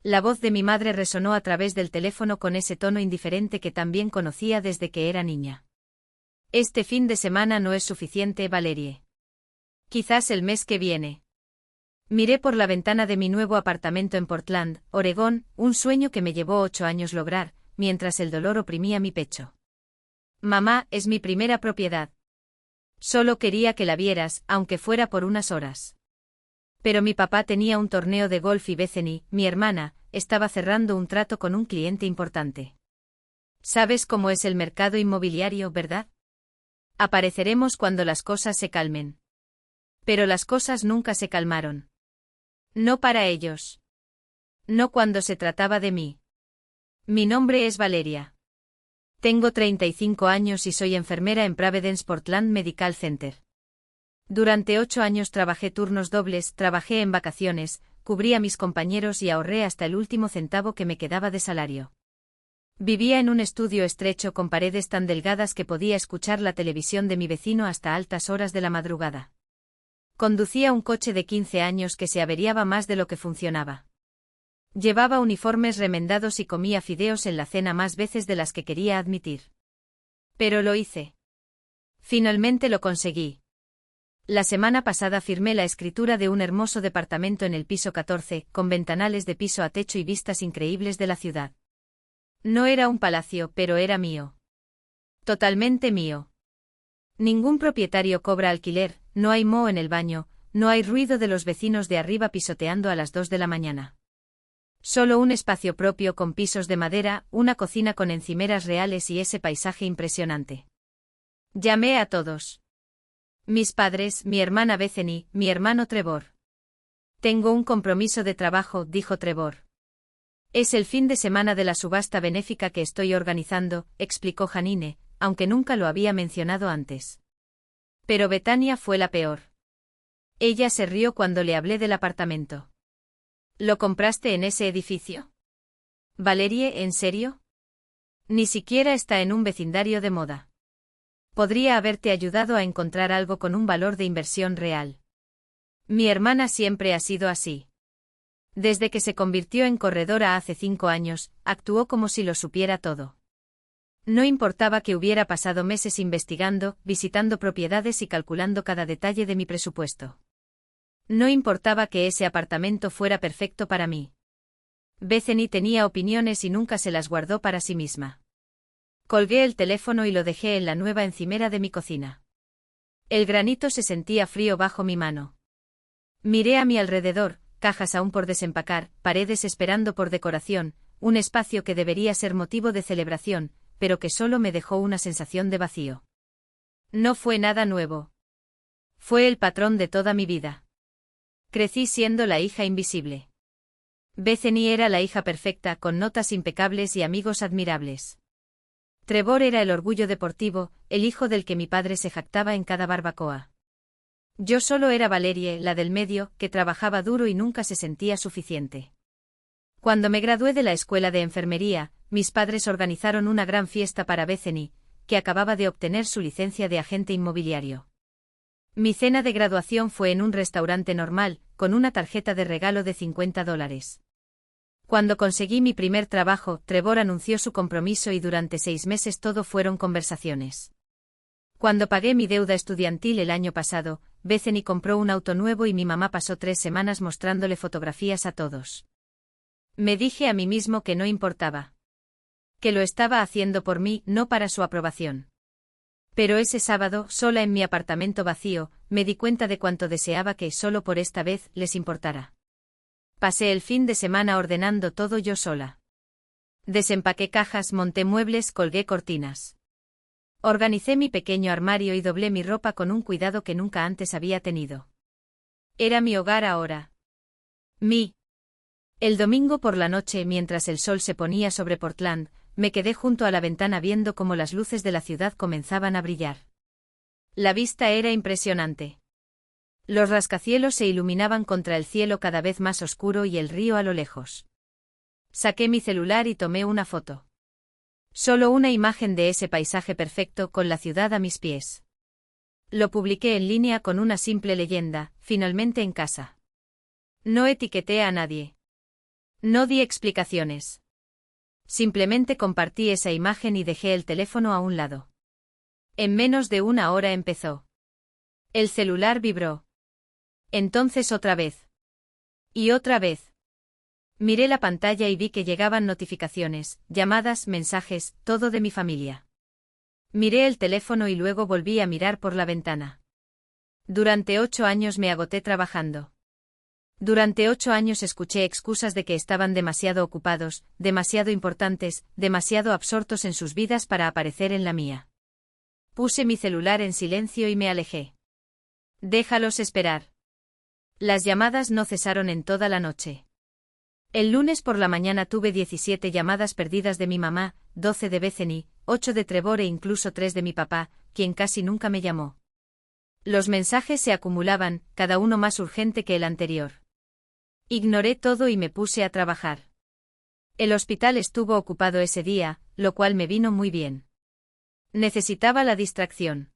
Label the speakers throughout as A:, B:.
A: La voz de mi madre resonó a través del teléfono con ese tono indiferente que también conocía desde que era niña. Este fin de semana no es suficiente, Valerie. Quizás el mes que viene. Miré por la ventana de mi nuevo apartamento en Portland, Oregón, un sueño que me llevó 8 años lograr, mientras el dolor oprimía mi pecho. Mamá, es mi primera propiedad. Solo quería que la vieras, aunque fuera por unas horas. Pero mi papá tenía un torneo de golf y Bethany, mi hermana, estaba cerrando un trato con un cliente importante. ¿Sabes cómo es el mercado inmobiliario, verdad? Apareceremos cuando las cosas se calmen. Pero las cosas nunca se calmaron. No para ellos. No cuando se trataba de mí. Mi nombre es Valeria. Tengo 35 años y soy enfermera en Providence Portland Medical Center. Durante 8 años trabajé turnos dobles, trabajé en vacaciones, cubrí a mis compañeros y ahorré hasta el último centavo que me quedaba de salario. Vivía en un estudio estrecho con paredes tan delgadas que podía escuchar la televisión de mi vecino hasta altas horas de la madrugada. Conducía un coche de 15 años que se averiaba más de lo que funcionaba. Llevaba uniformes remendados y comía fideos en la cena más veces de las que quería admitir. Pero lo hice. Finalmente lo conseguí. La semana pasada firmé la escritura de un hermoso departamento en el piso 14, con ventanales de piso a techo y vistas increíbles de la ciudad. No era un palacio, pero era mío. Totalmente mío. Ningún propietario cobra alquiler, no hay moho en el baño, no hay ruido de los vecinos de arriba pisoteando a las 2 de la mañana. Solo un espacio propio con pisos de madera, una cocina con encimeras reales y ese paisaje impresionante. Llamé a todos. Mis padres, mi hermana Bethany, mi hermano Trevor. Tengo un compromiso de trabajo, dijo Trevor. Es el fin de semana de la subasta benéfica que estoy organizando, explicó Janine, aunque nunca lo había mencionado antes. Pero Betania fue la peor. Ella se rió cuando le hablé del apartamento. ¿Lo compraste en ese edificio? Valerie, ¿en serio? Ni siquiera está en un vecindario de moda. Podría haberte ayudado a encontrar algo con un valor de inversión real. Mi hermana siempre ha sido así. Desde que se convirtió en corredora hace 5 años, actuó como si lo supiera todo. No importaba que hubiera pasado meses investigando, visitando propiedades y calculando cada detalle de mi presupuesto. No importaba que ese apartamento fuera perfecto para mí. Bethany tenía opiniones y nunca se las guardó para sí misma. Colgué el teléfono y lo dejé en la nueva encimera de mi cocina. El granito se sentía frío bajo mi mano. Miré a mi alrededor, cajas aún por desempacar, paredes esperando por decoración, un espacio que debería ser motivo de celebración, pero que solo me dejó una sensación de vacío. No fue nada nuevo. Fue el patrón de toda mi vida. Crecí siendo la hija invisible. Bethany era la hija perfecta, con notas impecables y amigos admirables. Trevor era el orgullo deportivo, el hijo del que mi padre se jactaba en cada barbacoa. Yo solo era Valerie, la del medio, que trabajaba duro y nunca se sentía suficiente. Cuando me gradué de la escuela de enfermería, mis padres organizaron una gran fiesta para Bethany, que acababa de obtener su licencia de agente inmobiliario. Mi cena de graduación fue en un restaurante normal, con una tarjeta de regalo de $50. Cuando conseguí mi primer trabajo, Trevor anunció su compromiso y durante 6 meses todo fueron conversaciones. Cuando pagué mi deuda estudiantil el año pasado, Bethany compró un auto nuevo y mi mamá pasó 3 semanas mostrándole fotografías a todos. Me dije a mí mismo que no importaba. Que lo estaba haciendo por mí, no para su aprobación. Pero ese sábado, sola en mi apartamento vacío, me di cuenta de cuánto deseaba que, solo por esta vez, les importara. Pasé el fin de semana ordenando todo yo sola. Desempaqué cajas, monté muebles, colgué cortinas. Organicé mi pequeño armario y doblé mi ropa con un cuidado que nunca antes había tenido. Era mi hogar ahora. El domingo por la noche, mientras el sol se ponía sobre Portland, me quedé junto a la ventana viendo cómo las luces de la ciudad comenzaban a brillar. La vista era impresionante. Los rascacielos se iluminaban contra el cielo cada vez más oscuro y el río a lo lejos. Saqué mi celular y tomé una foto. Solo una imagen de ese paisaje perfecto con la ciudad a mis pies. Lo publiqué en línea con una simple leyenda, finalmente en casa. No etiqueté a nadie. No di explicaciones. Simplemente compartí esa imagen y dejé el teléfono a un lado. En menos de una hora empezó. El celular vibró. Entonces otra vez. Y otra vez. Miré la pantalla y vi que llegaban notificaciones, llamadas, mensajes, todo de mi familia. Miré el teléfono y luego volví a mirar por la ventana. Durante 8 años me agoté trabajando. Durante 8 años escuché excusas de que estaban demasiado ocupados, demasiado importantes, demasiado absortos en sus vidas para aparecer en la mía. Puse mi celular en silencio y me alejé. Déjalos esperar. Las llamadas no cesaron en toda la noche. El lunes por la mañana tuve 17 llamadas perdidas de mi mamá, 12 de Bethany, 8 de Trevor e incluso 3 de mi papá, quien casi nunca me llamó. Los mensajes se acumulaban, cada uno más urgente que el anterior. Ignoré todo y me puse a trabajar. El hospital estuvo ocupado ese día, lo cual me vino muy bien. Necesitaba la distracción.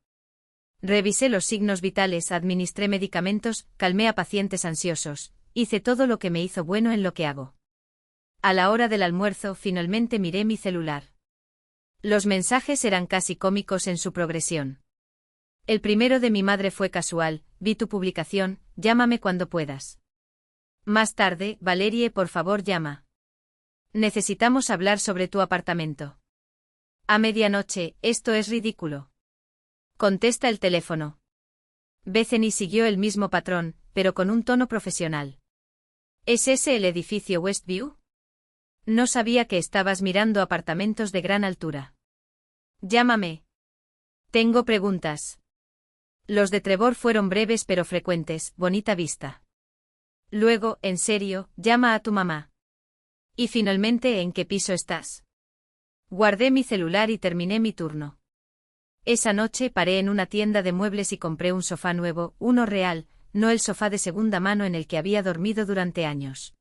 A: Revisé los signos vitales, administré medicamentos, calmé a pacientes ansiosos, hice todo lo que me hizo bueno en lo que hago. A la hora del almuerzo finalmente miré mi celular. Los mensajes eran casi cómicos en su progresión. El primero de mi madre fue casual: vi tu publicación, llámame cuando puedas. Más tarde: Valerie, por favor llama. Necesitamos hablar sobre tu apartamento. A medianoche: esto es ridículo. Contesta el teléfono. Bethany siguió el mismo patrón, pero con un tono profesional. ¿Es ese el edificio Westview? No sabía que estabas mirando apartamentos de gran altura. Llámame. Tengo preguntas. Los de Trevor fueron breves pero frecuentes: bonita vista. Luego: en serio, llama a tu mamá. Y finalmente: ¿en qué piso estás? Guardé mi celular y terminé mi turno. Esa noche paré en una tienda de muebles y compré un sofá nuevo, uno real, no el sofá de segunda mano en el que había dormido durante años.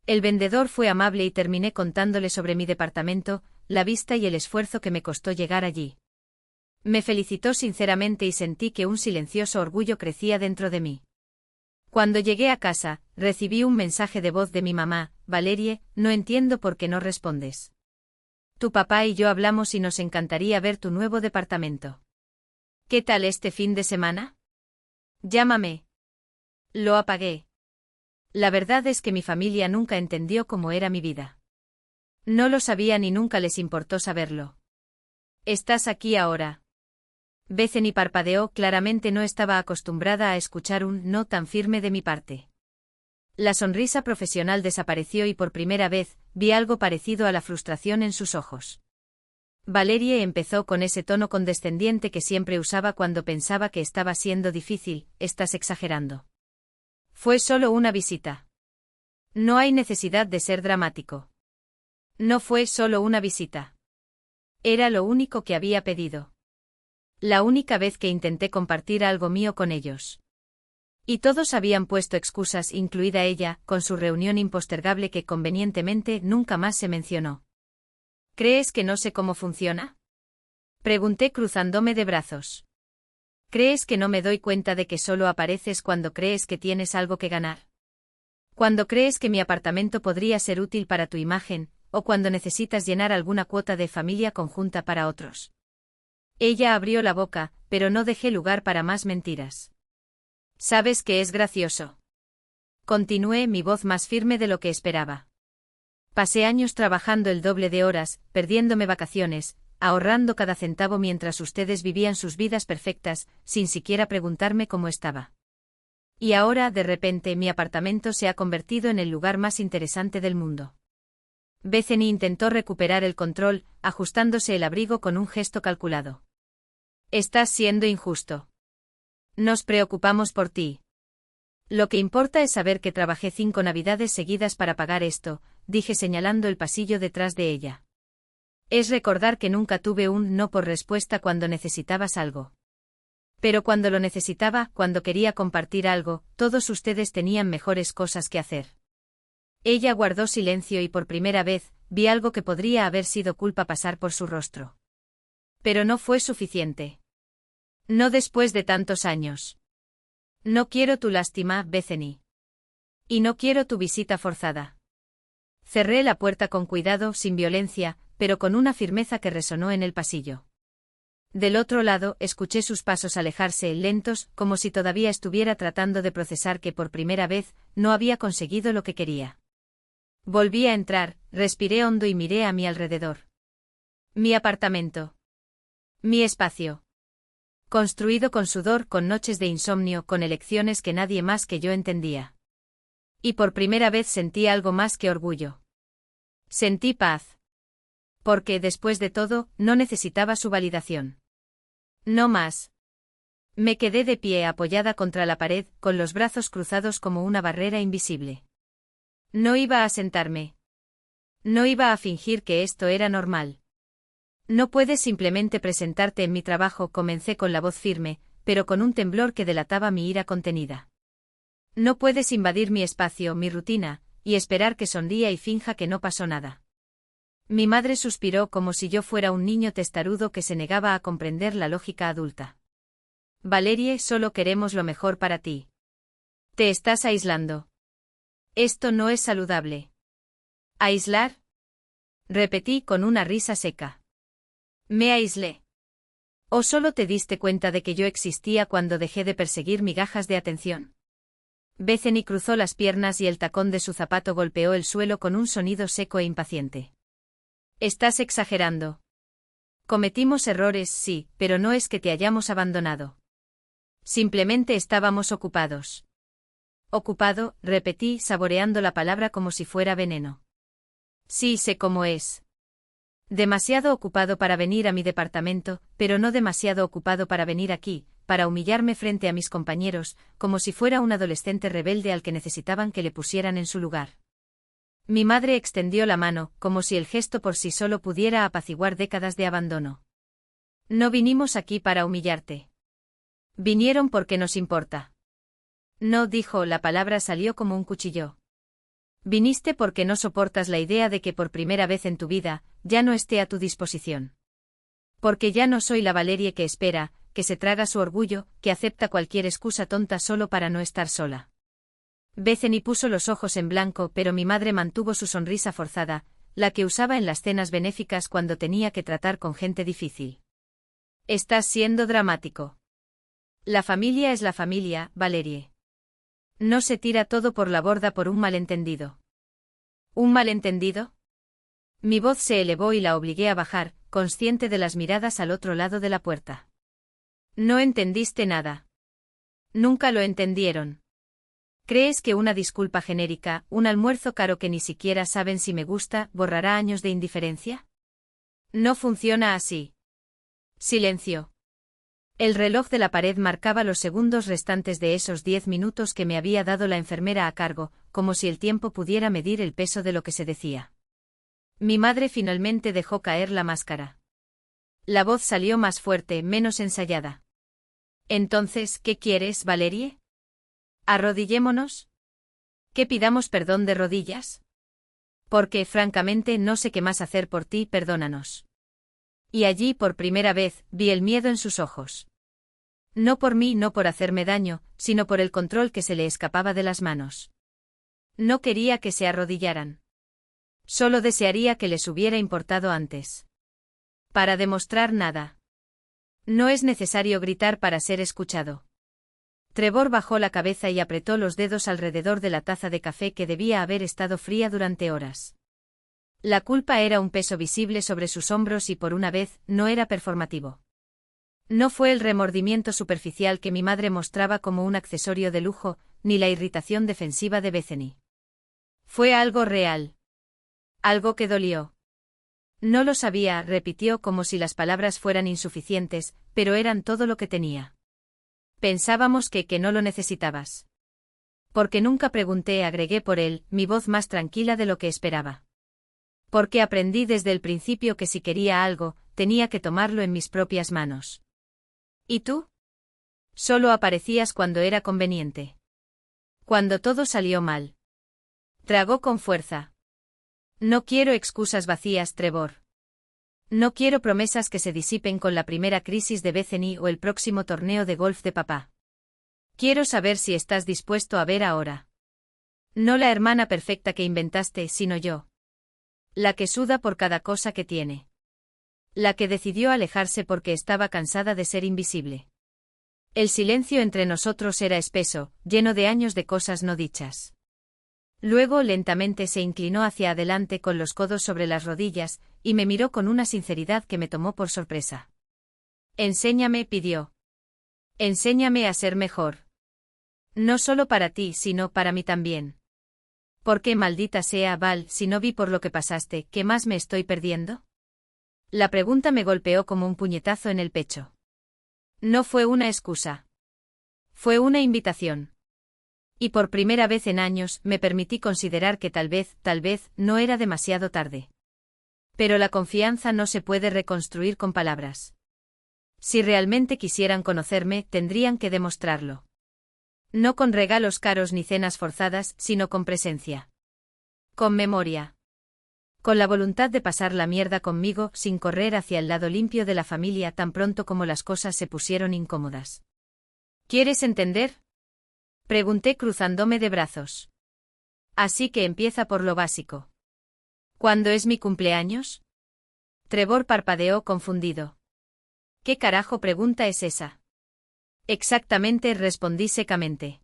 A: El vendedor fue amable y terminé contándole sobre mi departamento, la vista y el esfuerzo que me costó llegar allí. Me felicitó sinceramente y sentí que un silencioso orgullo crecía dentro de mí. Cuando llegué a casa, recibí un mensaje de voz de mi mamá: Valerie, no entiendo por qué no respondes. Tu papá y yo hablamos y nos encantaría ver tu nuevo departamento. ¿Qué tal este fin de semana? Llámame. Lo apagué. La verdad es que mi familia nunca entendió cómo era mi vida. No lo sabían y nunca les importó saberlo. ¿Estás aquí ahora? Bethany parpadeó, claramente no estaba acostumbrada a escuchar un no tan firme de mi parte. La sonrisa profesional desapareció y por primera vez vi algo parecido a la frustración en sus ojos. Valerie empezó con ese tono condescendiente que siempre usaba cuando pensaba que estaba siendo difícil: estás exagerando. Fue solo una visita. No hay necesidad de ser dramático. No fue solo una visita. Era lo único que había pedido. La única vez que intenté compartir algo mío con ellos. Y todos habían puesto excusas, incluida ella, con su reunión impostergable que convenientemente nunca más se mencionó. ¿Crees que no sé cómo funciona? Pregunté cruzándome de brazos. ¿Crees que no me doy cuenta de que solo apareces cuando crees que tienes algo que ganar? Cuando crees que mi apartamento podría ser útil para tu imagen, o cuando necesitas llenar alguna cuota de familia conjunta para otros. Ella abrió la boca, pero no dejé lugar para más mentiras. ¿Sabes qué es gracioso? Continué, mi voz más firme de lo que esperaba. Pasé años trabajando el doble de horas, perdiéndome vacaciones, ahorrando cada centavo mientras ustedes vivían sus vidas perfectas, sin siquiera preguntarme cómo estaba. Y ahora, de repente, mi apartamento se ha convertido en el lugar más interesante del mundo. Bethany intentó recuperar el control, ajustándose el abrigo con un gesto calculado. Estás siendo injusto. Nos preocupamos por ti. Lo que importa es saber que trabajé 5 navidades seguidas para pagar esto, dije señalando el pasillo detrás de ella. Es recordar que nunca tuve un no por respuesta cuando necesitabas algo. Pero cuando lo necesitaba, cuando quería compartir algo, todos ustedes tenían mejores cosas que hacer. Ella guardó silencio y por primera vez, vi algo que podría haber sido culpa pasar por su rostro. Pero no fue suficiente. No después de tantos años. No quiero tu lástima, Bethany. Y no quiero tu visita forzada. Cerré la puerta con cuidado, sin violencia, pero con una firmeza que resonó en el pasillo. Del otro lado, escuché sus pasos alejarse, lentos, como si todavía estuviera tratando de procesar que por primera vez no había conseguido lo que quería. Volví a entrar, respiré hondo y miré a mi alrededor. Mi apartamento. Mi espacio. Construido con sudor, con noches de insomnio, con elecciones que nadie más que yo entendía. Y por primera vez sentí algo más que orgullo. Sentí paz. Porque, después de todo, no necesitaba su validación. No más. Me quedé de pie apoyada contra la pared, con los brazos cruzados como una barrera invisible. No iba a sentarme. No iba a fingir que esto era normal. No puedes simplemente presentarte en mi trabajo, comencé con la voz firme, pero con un temblor que delataba mi ira contenida. No puedes invadir mi espacio, mi rutina, y esperar que sonría y finja que no pasó nada. Mi madre suspiró como si yo fuera un niño testarudo que se negaba a comprender la lógica adulta. Valerie, solo queremos lo mejor para ti. Te estás aislando. Esto no es saludable. ¿Aislar? Repetí con una risa seca. Me aislé. ¿O solo te diste cuenta de que yo existía cuando dejé de perseguir migajas de atención? Bethany cruzó las piernas y el tacón de su zapato golpeó el suelo con un sonido seco e impaciente. Estás exagerando. Cometimos errores, sí, pero no es que te hayamos abandonado. Simplemente estábamos ocupados. Ocupado, repetí, saboreando la palabra como si fuera veneno. Sí, sé cómo es. Demasiado ocupado para venir a mi departamento, pero no demasiado ocupado para venir aquí, para humillarme frente a mis compañeros, como si fuera un adolescente rebelde al que necesitaban que le pusieran en su lugar. Mi madre extendió la mano, como si el gesto por sí solo pudiera apaciguar décadas de abandono. No vinimos aquí para humillarte. Vinieron porque nos importa. No, dijo, la palabra salió como un cuchillo. Viniste porque no soportas la idea de que por primera vez en tu vida, ya no esté a tu disposición. Porque ya no soy la Valerie que espera, que se traga su orgullo, que acepta cualquier excusa tonta solo para no estar sola. Bethany puso los ojos en blanco, pero mi madre mantuvo su sonrisa forzada, la que usaba en las cenas benéficas cuando tenía que tratar con gente difícil. Estás siendo dramático. La familia es la familia, Valerie. No se tira todo por la borda por un malentendido. ¿Un malentendido? Mi voz se elevó y la obligué a bajar, consciente de las miradas al otro lado de la puerta. No entendiste nada. Nunca lo entendieron. ¿Crees que una disculpa genérica, un almuerzo caro que ni siquiera saben si me gusta, borrará años de indiferencia? No funciona así. Silencio. El reloj de la pared marcaba los segundos restantes de esos 10 minutos que me había dado la enfermera a cargo, como si el tiempo pudiera medir el peso de lo que se decía. Mi madre finalmente dejó caer la máscara. La voz salió más fuerte, menos ensayada. Entonces, ¿qué quieres, Valerie? ¿Arrodillémonos? ¿Que pidamos perdón de rodillas? Porque, francamente, no sé qué más hacer por ti, perdónanos. Y allí, por primera vez, vi el miedo en sus ojos. No por mí, no por hacerme daño, sino por el control que se le escapaba de las manos. No quería que se arrodillaran. Solo desearía que les hubiera importado antes. Para demostrar nada. No es necesario gritar para ser escuchado. Trevor bajó la cabeza y apretó los dedos alrededor de la taza de café que debía haber estado fría durante horas. La culpa era un peso visible sobre sus hombros y por una vez, no era performativo. No fue el remordimiento superficial que mi madre mostraba como un accesorio de lujo, ni la irritación defensiva de Bethany. Fue algo real. Algo que dolió. No lo sabía, repitió como si las palabras fueran insuficientes, pero eran todo lo que tenía. Pensábamos que no lo necesitabas. Porque nunca pregunté, agregué por él, mi voz más tranquila de lo que esperaba. Porque aprendí desde el principio que si quería algo, tenía que tomarlo en mis propias manos. ¿Y tú? Solo aparecías cuando era conveniente. Cuando todo salió mal. Tragó con fuerza. No quiero excusas vacías, Trevor. No quiero promesas que se disipen con la primera crisis de Bethany o el próximo torneo de golf de papá. Quiero saber si estás dispuesto a ver ahora. No la hermana perfecta que inventaste, sino yo. La que suda por cada cosa que tiene. La que decidió alejarse porque estaba cansada de ser invisible. El silencio entre nosotros era espeso, lleno de años de cosas no dichas. Luego lentamente se inclinó hacia adelante con los codos sobre las rodillas, y me miró con una sinceridad que me tomó por sorpresa. Enséñame, pidió. Enséñame a ser mejor. No solo para ti, sino para mí también. ¿Por qué, maldita sea, Val, si no vi por lo que pasaste, qué más me estoy perdiendo? La pregunta me golpeó como un puñetazo en el pecho. No fue una excusa. Fue una invitación. Y por primera vez en años me permití considerar que tal vez, no era demasiado tarde. Pero la confianza no se puede reconstruir con palabras. Si realmente quisieran conocerme, tendrían que demostrarlo. No con regalos caros ni cenas forzadas, sino con presencia. Con memoria. Con la voluntad de pasar la mierda conmigo sin correr hacia el lado limpio de la familia tan pronto como las cosas se pusieron incómodas. ¿Quieres entender? Pregunté cruzándome de brazos. Así que empieza por lo básico. ¿Cuándo es mi cumpleaños? Trevor parpadeó confundido. ¿Qué carajo pregunta es esa? Exactamente, respondí secamente.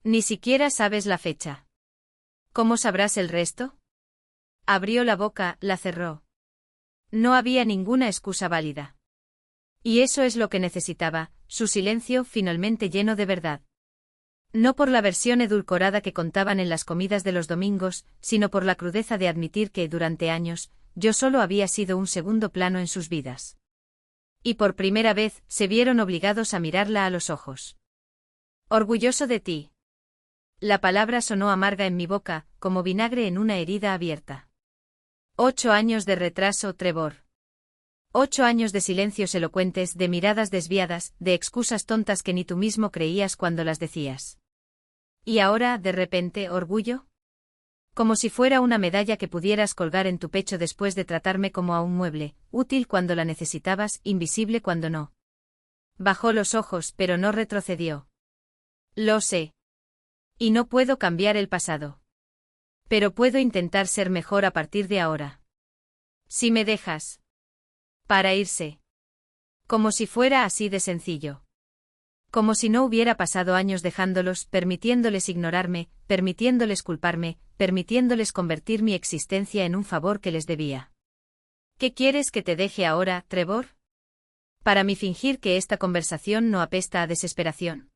A: Ni siquiera sabes la fecha. ¿Cómo sabrás el resto? Abrió la boca, la cerró. No había ninguna excusa válida. Y eso es lo que necesitaba, su silencio finalmente lleno de verdad. No por la versión edulcorada que contaban en las comidas de los domingos, sino por la crudeza de admitir que, durante años, yo solo había sido un segundo plano en sus vidas. Y por primera vez, se vieron obligados a mirarla a los ojos. Orgulloso de ti. La palabra sonó amarga en mi boca, como vinagre en una herida abierta. 8 años de retraso, Trevor. 8 años de silencios elocuentes, de miradas desviadas, de excusas tontas que ni tú mismo creías cuando las decías. Y ahora, de repente, orgullo. Como si fuera una medalla que pudieras colgar en tu pecho después de tratarme como a un mueble, útil cuando la necesitabas, invisible cuando no. Bajó los ojos, pero no retrocedió. Lo sé. Y no puedo cambiar el pasado. Pero puedo intentar ser mejor a partir de ahora. Si me dejas. Para irse. Como si fuera así de sencillo. Como si no hubiera pasado años dejándolos, permitiéndoles ignorarme, permitiéndoles culparme, permitiéndoles convertir mi existencia en un favor que les debía. ¿Qué quieres que te deje ahora, Trevor? Para mí fingir que esta conversación no apesta a desesperación.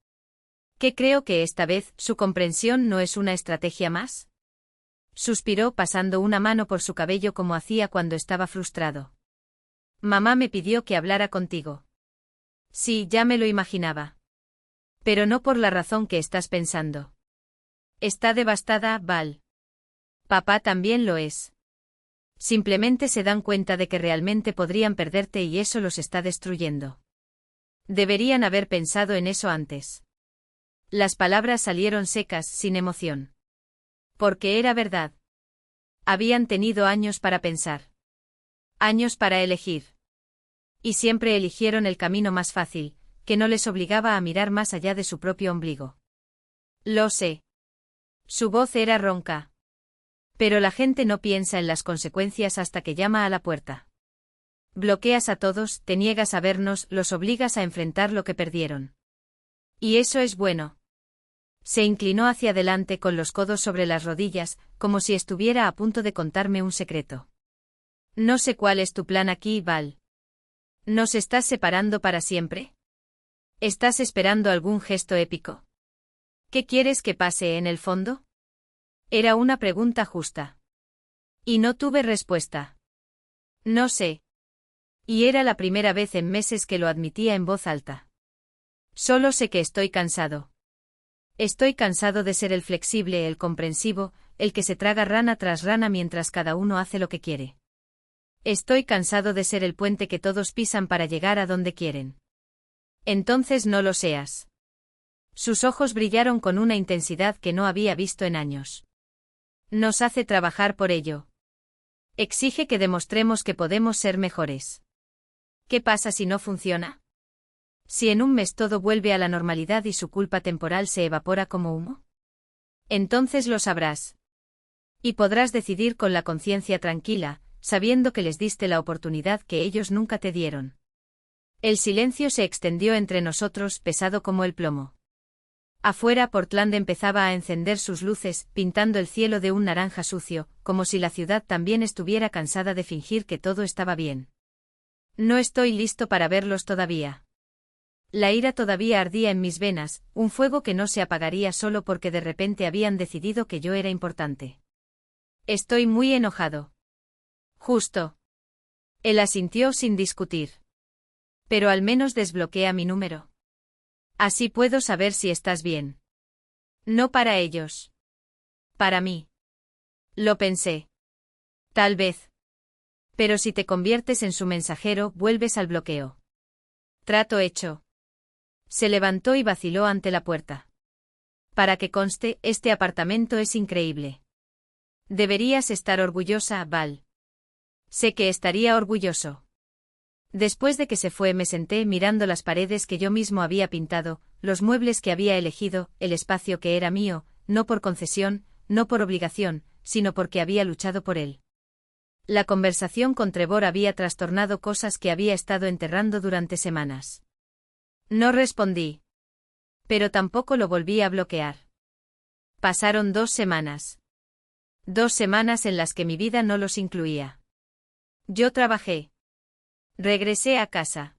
A: ¿Qué creo que esta vez su comprensión no es una estrategia más? Suspiró pasando una mano por su cabello como hacía cuando estaba frustrado. Mamá me pidió que hablara contigo. Sí, ya me lo imaginaba. Pero no por la razón que estás pensando. Está devastada, Val. Papá también lo es. Simplemente se dan cuenta de que realmente podrían perderte y eso los está destruyendo. Deberían haber pensado en eso antes. Las palabras salieron secas, sin emoción. Porque era verdad. Habían tenido años para pensar. Años para elegir. Y siempre eligieron el camino más fácil, que no les obligaba a mirar más allá de su propio ombligo. Lo sé. Su voz era ronca. Pero la gente no piensa en las consecuencias hasta que llama a la puerta. Bloqueas a todos, te niegas a vernos, los obligas a enfrentar lo que perdieron. Y eso es bueno. Se inclinó hacia adelante con los codos sobre las rodillas, como si estuviera a punto de contarme un secreto. No sé cuál es tu plan aquí, Val. ¿Nos estás separando para siempre? ¿Estás esperando algún gesto épico? ¿Qué quieres que pase en el fondo? Era una pregunta justa. Y no tuve respuesta. No sé. Y era la primera vez en meses que lo admitía en voz alta. Solo sé que estoy cansado. Estoy cansado de ser el flexible, el comprensivo, el que se traga rana tras rana mientras cada uno hace lo que quiere. Estoy cansado de ser el puente que todos pisan para llegar a donde quieren. Entonces no lo seas. Sus ojos brillaron con una intensidad que no había visto en años. Nos hace trabajar por ello. Exige que demostremos que podemos ser mejores. ¿Qué pasa si no funciona? Si en un mes todo vuelve a la normalidad y su culpa temporal se evapora como humo. Entonces lo sabrás. Y podrás decidir con la conciencia tranquila, sabiendo que les diste la oportunidad que ellos nunca te dieron. El silencio se extendió entre nosotros, pesado como el plomo. Afuera Portland empezaba a encender sus luces, pintando el cielo de un naranja sucio, como si la ciudad también estuviera cansada de fingir que todo estaba bien. No estoy listo para verlos todavía. La ira todavía ardía en mis venas, un fuego que no se apagaría solo porque de repente habían decidido que yo era importante. Estoy muy enojado. Justo. Él asintió sin discutir. Pero al menos desbloquea mi número. Así puedo saber si estás bien. No para ellos. Para mí. Lo pensé. Tal vez. Pero si te conviertes en su mensajero, vuelves al bloqueo. Trato hecho. Se levantó y vaciló ante la puerta. Para que conste, este apartamento es increíble. Deberías estar orgullosa, Val. Sé que estaría orgulloso. Después de que se fue me senté mirando las paredes que yo mismo había pintado, los muebles que había elegido, el espacio que era mío, no por concesión, no por obligación, sino porque había luchado por él. La conversación con Trevor había trastornado cosas que había estado enterrando durante semanas. No respondí. Pero tampoco lo volví a bloquear. Pasaron 2 semanas. 2 semanas en las que mi vida no los incluía. Yo trabajé. Regresé a casa.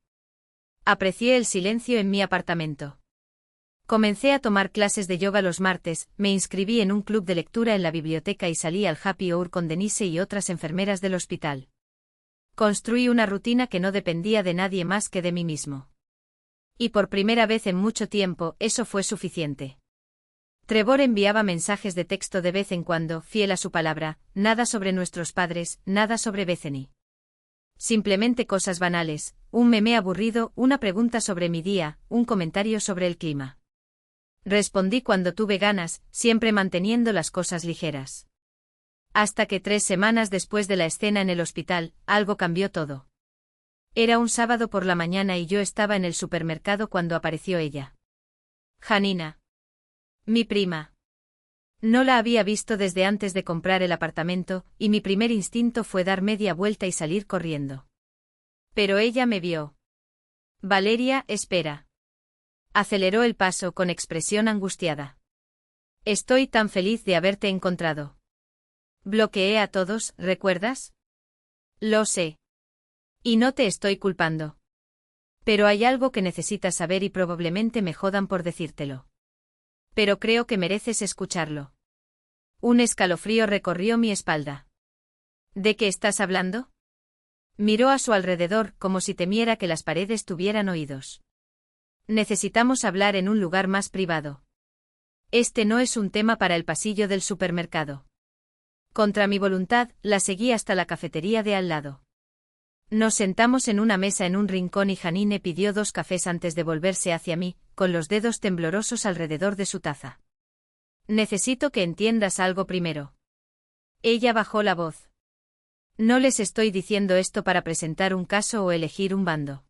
A: Aprecié el silencio en mi apartamento. Comencé a tomar clases de yoga los martes, me inscribí en un club de lectura en la biblioteca y salí al happy hour con Denise y otras enfermeras del hospital. Construí una rutina que no dependía de nadie más que de mí mismo. Y por primera vez en mucho tiempo, eso fue suficiente. Trevor enviaba mensajes de texto de vez en cuando, fiel a su palabra, nada sobre nuestros padres, nada sobre Bethany. Simplemente cosas banales, un meme aburrido, una pregunta sobre mi día, un comentario sobre el clima. Respondí cuando tuve ganas, siempre manteniendo las cosas ligeras. Hasta que 3 semanas después de la escena en el hospital, algo cambió todo. Era un sábado por la mañana y yo estaba en el supermercado cuando apareció ella. Janina. Mi prima. No la había visto desde antes de comprar el apartamento, y mi primer instinto fue dar media vuelta y salir corriendo. Pero ella me vio. Valeria, espera. Aceleró el paso con expresión angustiada. Estoy tan feliz de haberte encontrado. Bloqueé a todos, ¿recuerdas? Lo sé. Y no te estoy culpando. Pero hay algo que necesitas saber y probablemente me jodan por decírtelo. Pero creo que mereces escucharlo. Un escalofrío recorrió mi espalda. ¿De qué estás hablando? Miró a su alrededor como si temiera que las paredes tuvieran oídos. Necesitamos hablar en un lugar más privado. Este no es un tema para el pasillo del supermercado. Contra mi voluntad, la seguí hasta la cafetería de al lado. Nos sentamos en una mesa en un rincón y Janine pidió 2 cafés antes de volverse hacia mí, con los dedos temblorosos alrededor de su taza. Necesito que entiendas algo primero. Ella bajó la voz. No les estoy diciendo esto para presentar un caso o elegir un bando.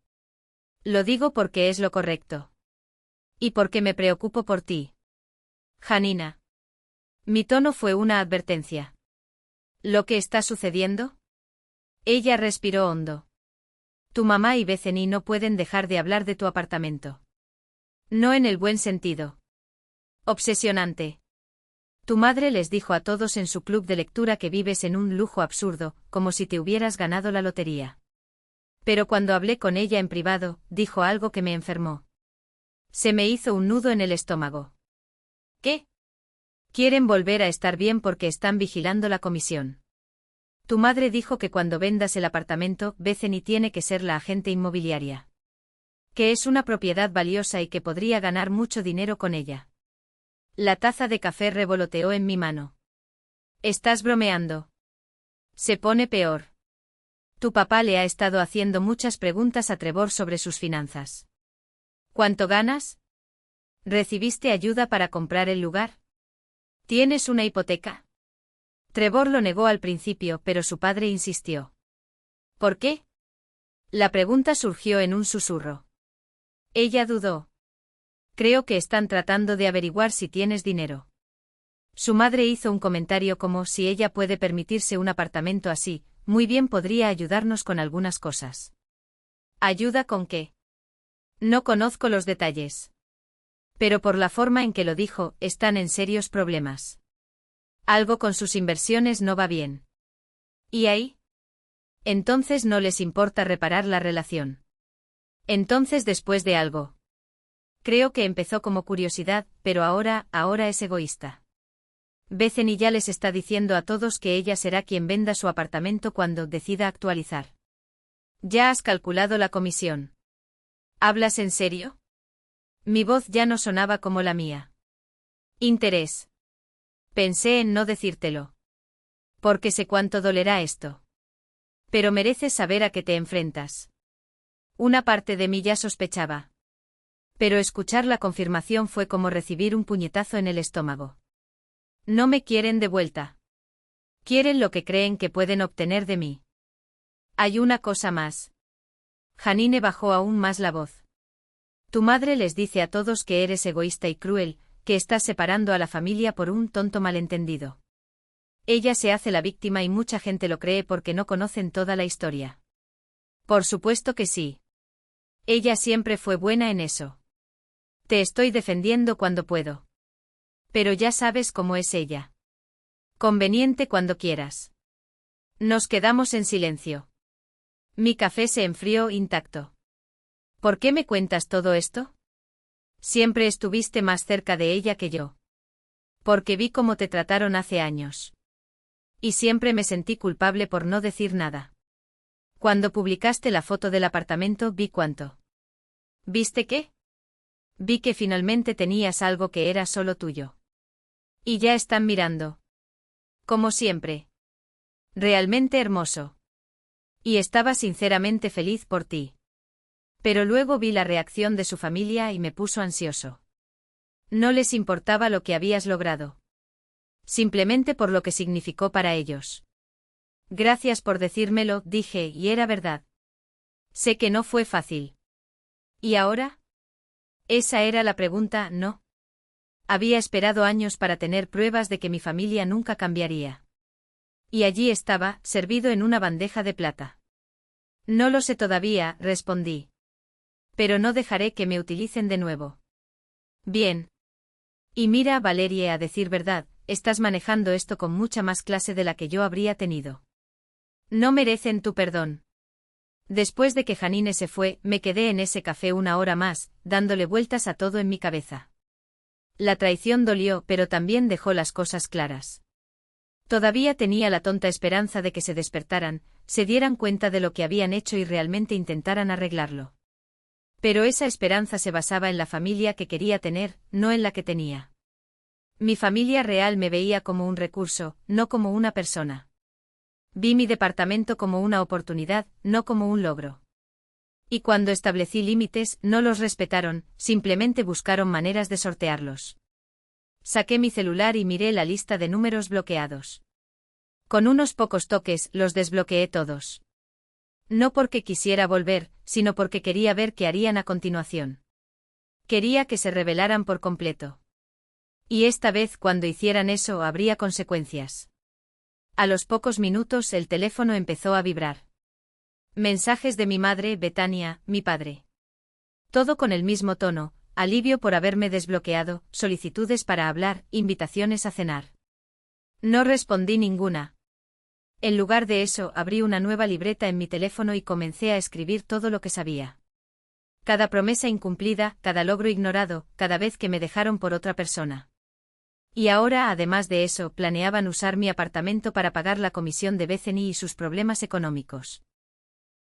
A: Lo digo porque es lo correcto. Y porque me preocupo por ti. Janina. Mi tono fue una advertencia. ¿Lo que está sucediendo? Ella respiró hondo. Tu mamá y Bethany no pueden dejar de hablar de tu apartamento. No en el buen sentido. Obsesionante. Tu madre les dijo a todos en su club de lectura que vives en un lujo absurdo, como si te hubieras ganado la lotería. Pero cuando hablé con ella en privado, dijo algo que me enfermó. Se me hizo un nudo en el estómago. ¿Qué? Quieren volver a estar bien porque están vigilando la comisión. Tu madre dijo que cuando vendas el apartamento, Bethany tiene que ser la agente inmobiliaria. Que es una propiedad valiosa y que podría ganar mucho dinero con ella. La taza de café revoloteó en mi mano. ¿Estás bromeando? Se pone peor. Tu papá le ha estado haciendo muchas preguntas a Trevor sobre sus finanzas. ¿Cuánto ganas? ¿Recibiste ayuda para comprar el lugar? ¿Tienes una hipoteca? Trevor lo negó al principio, pero su padre insistió. ¿Por qué? La pregunta surgió en un susurro. Ella dudó. Creo que están tratando de averiguar si tienes dinero. Su madre hizo un comentario como si ella puede permitirse un apartamento así, muy bien podría ayudarnos con algunas cosas. ¿Ayuda con qué? No conozco los detalles. Pero por la forma en que lo dijo, están en serios problemas. Algo con sus inversiones no va bien. ¿Y ahí? Entonces no les importa reparar la relación. Entonces después de algo. Creo que empezó como curiosidad, pero ahora es egoísta. Bethany ya les está diciendo a todos que ella será quien venda su apartamento cuando decida actualizar. ¿Ya has calculado la comisión? ¿Hablas en serio? Mi voz ya no sonaba como la mía. Interés. Pensé en no decírtelo. Porque sé cuánto dolerá esto. Pero mereces saber a qué te enfrentas. Una parte de mí ya sospechaba. Pero escuchar la confirmación fue como recibir un puñetazo en el estómago. No me quieren de vuelta. Quieren lo que creen que pueden obtener de mí. Hay una cosa más. Janine bajó aún más la voz. Tu madre les dice a todos que eres egoísta y cruel, que estás separando a la familia por un tonto malentendido. Ella se hace la víctima y mucha gente lo cree porque no conocen toda la historia. Por supuesto que sí. Ella siempre fue buena en eso. Te estoy defendiendo cuando puedo. Pero ya sabes cómo es ella. Conveniente cuando quieras. Nos quedamos en silencio. Mi café se enfrió intacto. ¿Por qué me cuentas todo esto? Siempre estuviste más cerca de ella que yo. Porque vi cómo te trataron hace años. Y siempre me sentí culpable por no decir nada. Cuando publicaste la foto del apartamento vi cuánto. ¿Viste qué? Vi que finalmente tenías algo que era solo tuyo. Y ya están mirando. Como siempre. Realmente hermoso. Y estaba sinceramente feliz por ti. Pero luego vi la reacción de su familia y me puso ansioso. No les importaba lo que habías logrado. Simplemente por lo que significó para ellos. Gracias por decírmelo, dije, y era verdad. Sé que no fue fácil. ¿Y ahora? Esa era la pregunta, ¿no? Había esperado años para tener pruebas de que mi familia nunca cambiaría. Y allí estaba, servido en una bandeja de plata. No lo sé todavía, respondí. Pero no dejaré que me utilicen de nuevo. Bien. Y mira, Valerie, a decir verdad, estás manejando esto con mucha más clase de la que yo habría tenido. No merecen tu perdón. Después de que Janine se fue, me quedé en ese café una hora más, dándole vueltas a todo en mi cabeza. La traición dolió, pero también dejó las cosas claras. Todavía tenía la tonta esperanza de que se despertaran, se dieran cuenta de lo que habían hecho y realmente intentaran arreglarlo. Pero esa esperanza se basaba en la familia que quería tener, no en la que tenía. Mi familia real me veía como un recurso, no como una persona. Vi mi departamento como una oportunidad, no como un logro. Y cuando establecí límites, no los respetaron, simplemente buscaron maneras de sortearlos. Saqué mi celular y miré la lista de números bloqueados. Con unos pocos toques, los desbloqueé todos. No porque quisiera volver, sino porque quería ver qué harían a continuación. Quería que se rebelaran por completo. Y esta vez, cuando hicieran eso, habría consecuencias. A los pocos minutos el teléfono empezó a vibrar. Mensajes de mi madre, Betania, mi padre. Todo con el mismo tono, alivio por haberme desbloqueado, solicitudes para hablar, invitaciones a cenar. No respondí ninguna. En lugar de eso, abrí una nueva libreta en mi teléfono y comencé a escribir todo lo que sabía. Cada promesa incumplida, cada logro ignorado, cada vez que me dejaron por otra persona. Y ahora, además de eso, planeaban usar mi apartamento para pagar la comisión de Bethany y sus problemas económicos.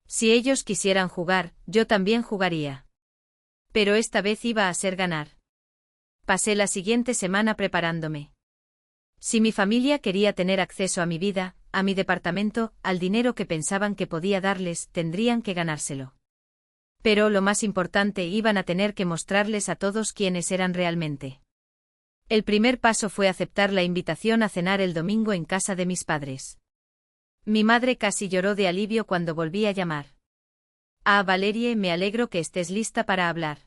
A: Si ellos quisieran jugar, yo también jugaría. Pero esta vez iba a ser ganar. Pasé la siguiente semana preparándome. Si mi familia quería tener acceso a mi vida, a mi departamento, al dinero que pensaban que podía darles, tendrían que ganárselo. Pero lo más importante, iban a tener que mostrarles a todos quiénes eran realmente. El primer paso fue aceptar la invitación a cenar el domingo en casa de mis padres. Mi madre casi lloró de alivio cuando volví a llamar. Ah, Valerie, me alegro que estés lista para hablar.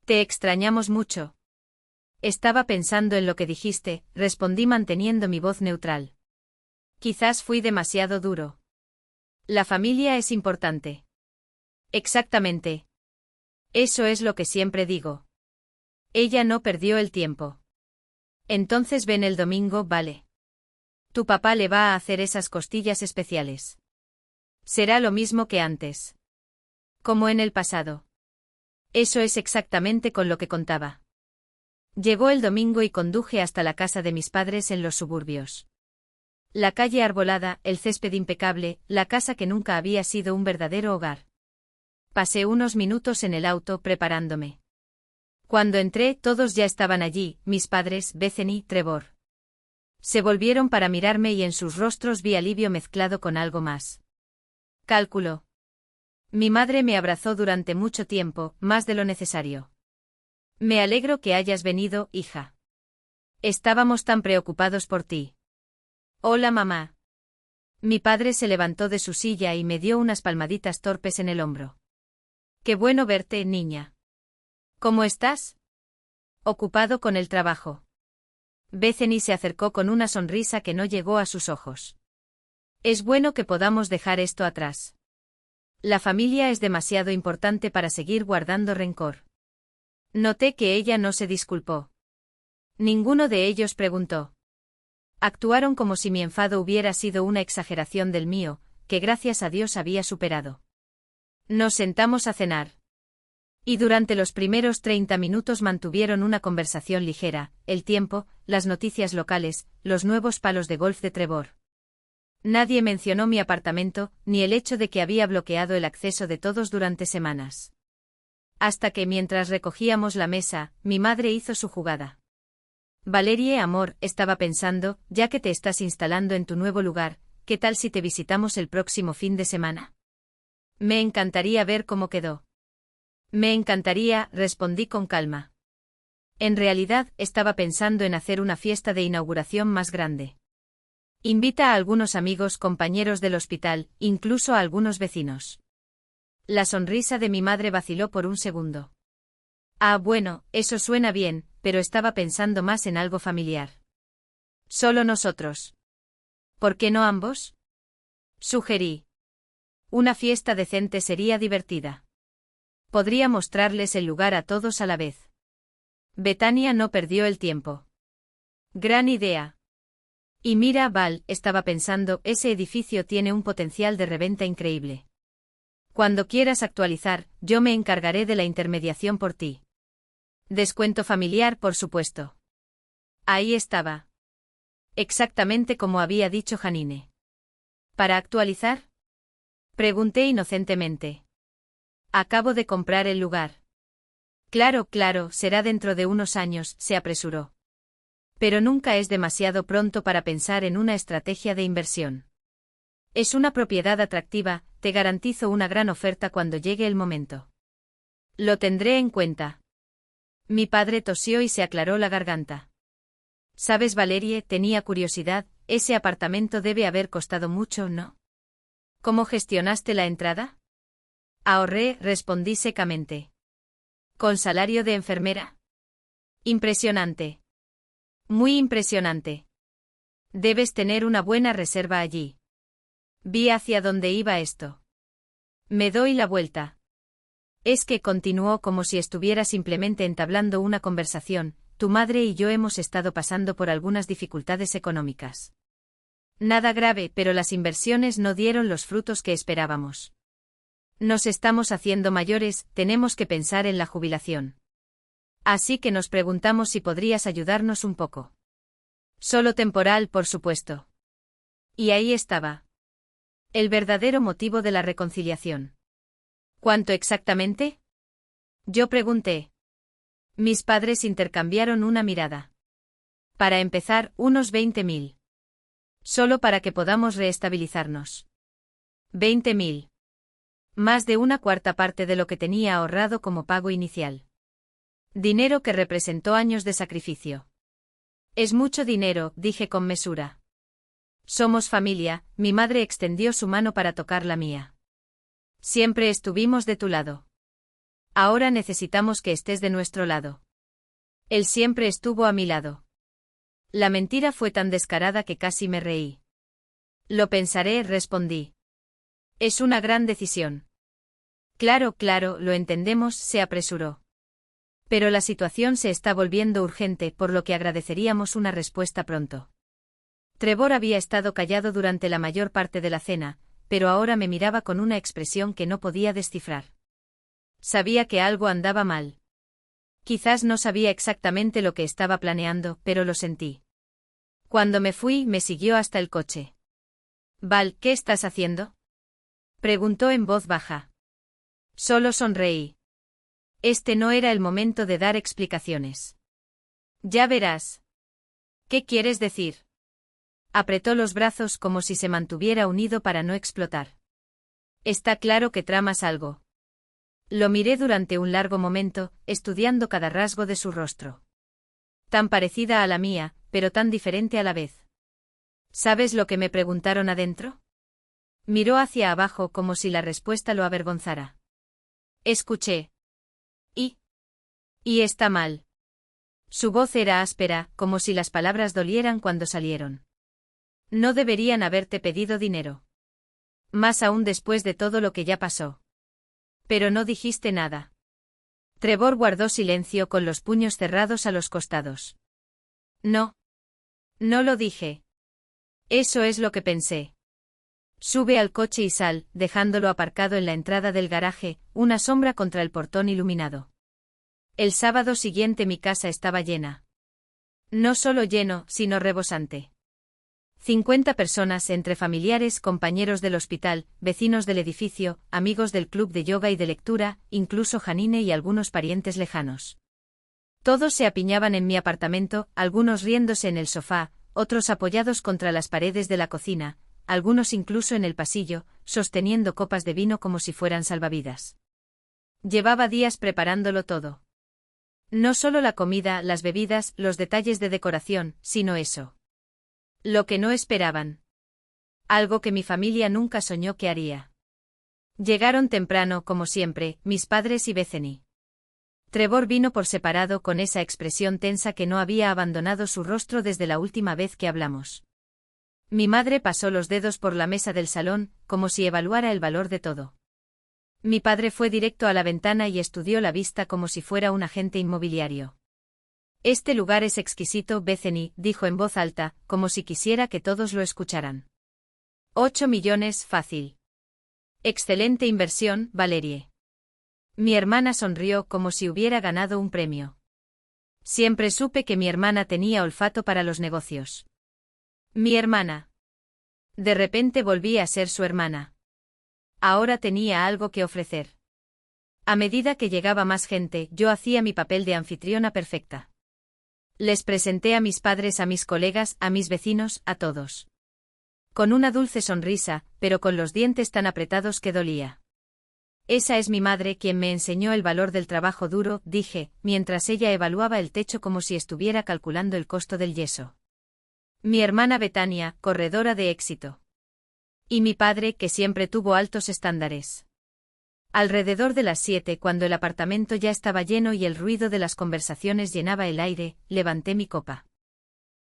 A: Te extrañamos mucho. Estaba pensando en lo que dijiste, respondí manteniendo mi voz neutral. Quizás fui demasiado duro. La familia es importante. Exactamente. Eso es lo que siempre digo. Ella no perdió el tiempo. Entonces ven el domingo, ¿vale? Tu papá le va a hacer esas costillas especiales. Será lo mismo que antes. Como en el pasado. Eso es exactamente con lo que contaba. Llegó el domingo y conduje hasta la casa de mis padres en los suburbios. La calle arbolada, el césped impecable, la casa que nunca había sido un verdadero hogar. Pasé unos minutos en el auto preparándome. Cuando entré, todos ya estaban allí, mis padres, Bethany, Trevor. Se volvieron para mirarme y en sus rostros vi alivio mezclado con algo más. Cálculo. Mi madre me abrazó durante mucho tiempo, más de lo necesario. Me alegro que hayas venido, hija. Estábamos tan preocupados por ti. Hola, mamá. Mi padre se levantó de su silla y me dio unas palmaditas torpes en el hombro. Qué bueno verte, niña. ¿Cómo estás? Ocupado con el trabajo. Bethany se acercó con una sonrisa que no llegó a sus ojos. Es bueno que podamos dejar esto atrás. La familia es demasiado importante para seguir guardando rencor. Noté que ella no se disculpó. Ninguno de ellos preguntó. Actuaron como si mi enfado hubiera sido una exageración del mío, que gracias a Dios había superado. Nos sentamos a cenar. Y durante los primeros 30 minutos mantuvieron una conversación ligera, el tiempo, las noticias locales, los nuevos palos de golf de Trevor. Nadie mencionó mi apartamento, ni el hecho de que había bloqueado el acceso de todos durante semanas. Hasta que mientras recogíamos la mesa, mi madre hizo su jugada. Valerie, amor, estaba pensando, ya que te estás instalando en tu nuevo lugar, ¿qué tal si te visitamos el próximo fin de semana? Me encantaría ver cómo quedó. Me encantaría, respondí con calma. En realidad, estaba pensando en hacer una fiesta de inauguración más grande. Invita a algunos amigos, compañeros del hospital, incluso a algunos vecinos. La sonrisa de mi madre vaciló por un segundo. Ah, bueno, eso suena bien, pero estaba pensando más en algo familiar. Solo nosotros. ¿Por qué no ambos? Sugerí. Una fiesta decente sería divertida. Podría mostrarles el lugar a todos a la vez. Betania no perdió el tiempo. Gran idea. Y mira, Val, estaba pensando, ese edificio tiene un potencial de reventa increíble. Cuando quieras actualizar, yo me encargaré de la intermediación por ti. Descuento familiar, por supuesto. Ahí estaba. Exactamente como había dicho Janine. ¿Para actualizar? Pregunté inocentemente. Acabo de comprar el lugar. Claro, claro, será dentro de unos años, se apresuró. Pero nunca es demasiado pronto para pensar en una estrategia de inversión. Es una propiedad atractiva, te garantizo una gran oferta cuando llegue el momento. Lo tendré en cuenta. Mi padre tosió y se aclaró la garganta. ¿Sabes, Valerie? Tenía curiosidad, ese apartamento debe haber costado mucho, ¿no? ¿Cómo gestionaste la entrada? Ahorré, respondí secamente. ¿Con salario de enfermera? Impresionante. Muy impresionante. Debes tener una buena reserva allí. Vi hacia dónde iba esto. Me doy la vuelta. Es que continuó como si estuviera simplemente entablando una conversación, tu madre y yo hemos estado pasando por algunas dificultades económicas. Nada grave, pero las inversiones no dieron los frutos que esperábamos. Nos estamos haciendo mayores, tenemos que pensar en la jubilación. Así que nos preguntamos si podrías ayudarnos un poco. Solo temporal, por supuesto. Y ahí estaba. El verdadero motivo de la reconciliación. ¿Cuánto exactamente? Yo pregunté. Mis padres intercambiaron una mirada. Para empezar, unos 20.000. Solo para que podamos reestabilizarnos. 20.000. Más de una cuarta parte de lo que tenía ahorrado como pago inicial. Dinero que representó años de sacrificio. Es mucho dinero, dije con mesura. Somos familia, mi madre extendió su mano para tocar la mía. Siempre estuvimos de tu lado. Ahora necesitamos que estés de nuestro lado. Él siempre estuvo a mi lado. La mentira fue tan descarada que casi me reí. Lo pensaré, respondí. Es una gran decisión. Claro, claro, lo entendemos, se apresuró. Pero la situación se está volviendo urgente, por lo que agradeceríamos una respuesta pronto. Trevor había estado callado durante la mayor parte de la cena, pero ahora me miraba con una expresión que no podía descifrar. Sabía que algo andaba mal. Quizás no sabía exactamente lo que estaba planeando, pero lo sentí. Cuando me fui, me siguió hasta el coche. Val, ¿qué estás haciendo?, preguntó en voz baja. Solo sonreí. Este no era el momento de dar explicaciones. Ya verás. ¿Qué quieres decir? Apretó los brazos como si se mantuviera unido para no explotar. Está claro que tramas algo. Lo miré durante un largo momento, estudiando cada rasgo de su rostro. Tan parecida a la mía, pero tan diferente a la vez. ¿Sabes lo que me preguntaron adentro? Miró hacia abajo como si la respuesta lo avergonzara. Escuché. Y está mal. Su voz era áspera, como si las palabras dolieran cuando salieron. No deberían haberte pedido dinero. Más aún después de todo lo que ya pasó. Pero no dijiste nada. Trevor guardó silencio con los puños cerrados a los costados. No. No lo dije. Eso es lo que pensé. Sube al coche y sal, dejándolo aparcado en la entrada del garaje, una sombra contra el portón iluminado. El sábado siguiente mi casa estaba llena. No solo lleno, sino rebosante. 50 personas entre familiares, compañeros del hospital, vecinos del edificio, amigos del club de yoga y de lectura, incluso Janine y algunos parientes lejanos. Todos se apiñaban en mi apartamento, algunos riéndose en el sofá, otros apoyados contra las paredes de la cocina, algunos incluso en el pasillo, sosteniendo copas de vino como si fueran salvavidas. Llevaba días preparándolo todo. No solo la comida, las bebidas, los detalles de decoración, sino eso. Lo que no esperaban. Algo que mi familia nunca soñó que haría. Llegaron temprano, como siempre, mis padres y Bethany. Trevor vino por separado con esa expresión tensa que no había abandonado su rostro desde la última vez que hablamos. Mi madre pasó los dedos por la mesa del salón, como si evaluara el valor de todo. Mi padre fue directo a la ventana y estudió la vista como si fuera un agente inmobiliario. Este lugar es exquisito, Bethany, dijo en voz alta, como si quisiera que todos lo escucharan. 8 millones, fácil. Excelente inversión, Valerie. Mi hermana sonrió como si hubiera ganado un premio. Siempre supe que mi hermana tenía olfato para los negocios. Mi hermana. De repente volví a ser su hermana. Ahora tenía algo que ofrecer. A medida que llegaba más gente, yo hacía mi papel de anfitriona perfecta. Les presenté a mis padres, a mis colegas, a mis vecinos, a todos. Con una dulce sonrisa, pero con los dientes tan apretados que dolía. Esa es mi madre quien me enseñó el valor del trabajo duro, dije, mientras ella evaluaba el techo como si estuviera calculando el costo del yeso. Mi hermana Betania, corredora de éxito. Y mi padre, que siempre tuvo altos estándares. Alrededor de las 7, cuando el apartamento ya estaba lleno y el ruido de las conversaciones llenaba el aire, levanté mi copa.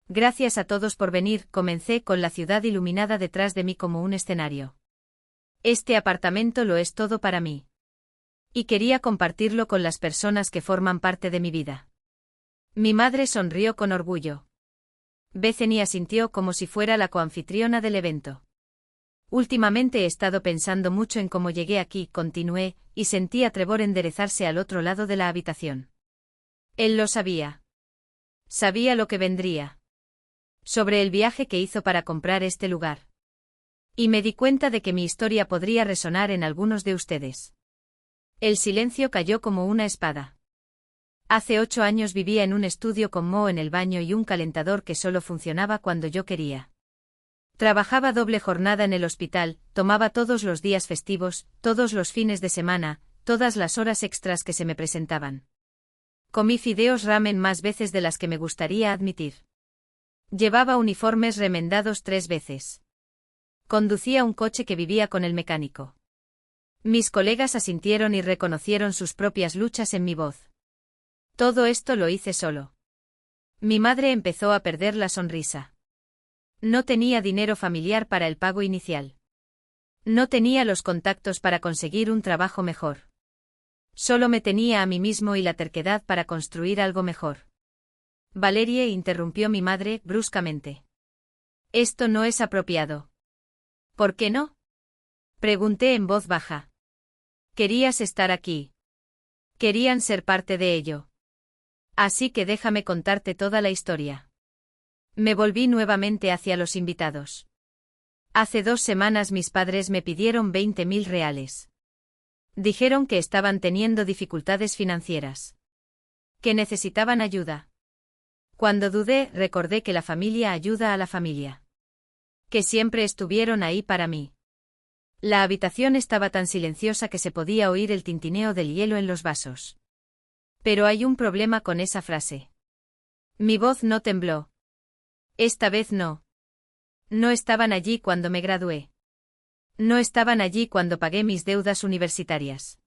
A: Gracias a todos por venir, comencé con la ciudad iluminada detrás de mí como un escenario. Este apartamento lo es todo para mí. Y quería compartirlo con las personas que forman parte de mi vida. Mi madre sonrió con orgullo. Bethany asintió como si fuera la coanfitriona del evento. Últimamente he estado pensando mucho en cómo llegué aquí, continué, y sentí a Trevor enderezarse al otro lado de la habitación. Él lo sabía. Sabía lo que vendría. Sobre el viaje que hizo para comprar este lugar. Y me di cuenta de que mi historia podría resonar en algunos de ustedes. El silencio cayó como una espada. Hace 8 años vivía en un estudio con moho en el baño y un calentador que solo funcionaba cuando yo quería. Trabajaba doble jornada en el hospital, tomaba todos los días festivos, todos los fines de semana, todas las horas extras que se me presentaban. Comí fideos ramen más veces de las que me gustaría admitir. Llevaba uniformes remendados 3 veces. Conducía un coche que vivía con el mecánico. Mis colegas asintieron y reconocieron sus propias luchas en mi voz. Todo esto lo hice solo. Mi madre empezó a perder la sonrisa. No tenía dinero familiar para el pago inicial. No tenía los contactos para conseguir un trabajo mejor. Solo me tenía a mí mismo y la terquedad para construir algo mejor. Valerie, interrumpió mi madre, bruscamente. Esto no es apropiado. ¿Por qué no? Pregunté en voz baja. Querías estar aquí. Querían ser parte de ello. Así que déjame contarte toda la historia. Me volví nuevamente hacia los invitados. Hace 2 semanas mis padres me pidieron 20.000 reales. Dijeron que estaban teniendo dificultades financieras. Que necesitaban ayuda. Cuando dudé, recordé que la familia ayuda a la familia. Que siempre estuvieron ahí para mí. La habitación estaba tan silenciosa que se podía oír el tintineo del hielo en los vasos. Pero hay un problema con esa frase. Mi voz no tembló. Esta vez no. No estaban allí cuando me gradué. No estaban allí cuando pagué mis deudas universitarias.